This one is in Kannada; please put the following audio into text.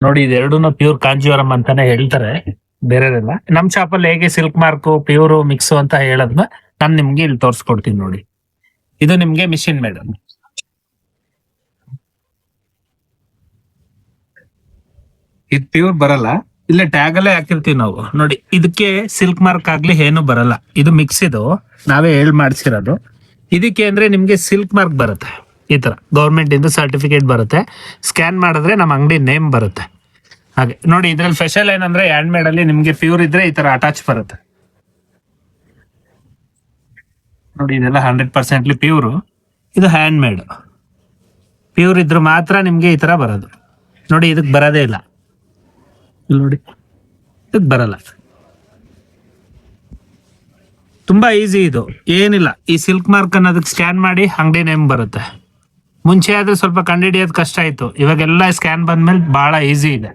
ನೋಡಿ ಇದೆರಡೂನು ಪ್ಯೂರ್ ಕಾಂಜೀವರಂ ಅಂತಾನೆ ಹೇಳ್ತಾರೆ ಬೇರೆದೆಲ್ಲ. ನಮ್ ಶಾಪಲ್ಲಿ ಹೇಗೆ ಸಿಲ್ಕ್ ಮಾರ್ಕ್ ಪ್ಯೂರ್ ಮಿಕ್ಸ್ ಅಂತ ಹೇಳದ್ನ ನಾನ್ ನಿಮ್ಗೆ ಇಲ್ಲಿ ತೋರ್ಸ್ಕೊಡ್ತೀನಿ ನೋಡಿ. ಇದು ನಿಮ್ಗೆ ಮಿಷಿನ್ ಮೇಡಮ್. ಇದು ಪ್ಯೂರ್ ಬರಲ್ಲ, ಇಲ್ಲೇ ಟ್ಯಾಗ್ ಅಲ್ಲೇ ಹಾಕಿರ್ತೀವಿ ನಾವು ನೋಡಿ. ಇದಕ್ಕೆ ಸಿಲ್ಕ್ ಮಾರ್ಕ್ ಆಗ್ಲಿ ಏನು ಬರಲ್ಲ, ಇದು ಮಿಕ್ಸ್. ಇದು ನಾವೇ ಮಾಡ್ಸಿರೋದು. ಇದಕ್ಕೆ ಅಂದ್ರೆ ನಿಮ್ಗೆ ಸಿಲ್ಕ್ ಮಾರ್ಕ್ ಬರುತ್ತೆ, ಈ ತರ ಗೌರ್ಮೆಂಟ್ ಇಂದ ಸರ್ಟಿಫಿಕೇಟ್ ಬರುತ್ತೆ. ಸ್ಕ್ಯಾನ್ ಮಾಡಿದ್ರೆ ನಮ್ಮ ಅಂಗಡಿ ನೇಮ್ ಬರುತ್ತೆ. ಹಾಗೆ ನೋಡಿ, ಇದ್ರಲ್ಲಿ ಸ್ಪೆಷಲ್ ಏನಂದ್ರೆ ಹ್ಯಾಂಡ್ ಮೇಡ್ ಅಲ್ಲಿ ನಿಮ್ಗೆ ಪ್ಯೂರ್ ಇದ್ರೆ ಈ ತರ ಅಟ್ಯಾಚ್ ಬರುತ್ತೆ ನೋಡಿ. ಇದೆಲ್ಲ 100% ಪ್ಯೂರ್. ಇದು ಹ್ಯಾಂಡ್ ಮೇಡ್. ಪ್ಯೂರ್ ಇದ್ರೆ ಮಾತ್ರ ನಿಮ್ಗೆ ಈ ತರ ಬರೋದು ನೋಡಿ. ಇದಕ್ ಬರೋದೇ ಇಲ್ಲ, ಇಲ್ಲಿ ನೋಡಿ, ಇದಕ್ ಬರಲ್ಲ. ತುಂಬಾ ಈಸಿ ಇದು, ಏನಿಲ್ಲ. ಈ ಸಿಲ್ಕ್ ಮಾರ್ಕ್ ಅನ್ನೋದಕ್ಕೆ ಸ್ಕ್ಯಾನ್ ಮಾಡಿ ಅಂಗಡಿ ನೇಮ್ ಬರುತ್ತೆ. ಮುಂಚೆ ಆದ್ರೆ ಸ್ವಲ್ಪ ಕಂಡುಹಿಡಿಯೋದು ಕಷ್ಟ ಆಯ್ತು, ಇವಾಗೆಲ್ಲ ಸ್ಕ್ಯಾನ್ ಬಂದ್ಮೇಲೆ ಬಹಳ ಈಸಿ ಇದೆ.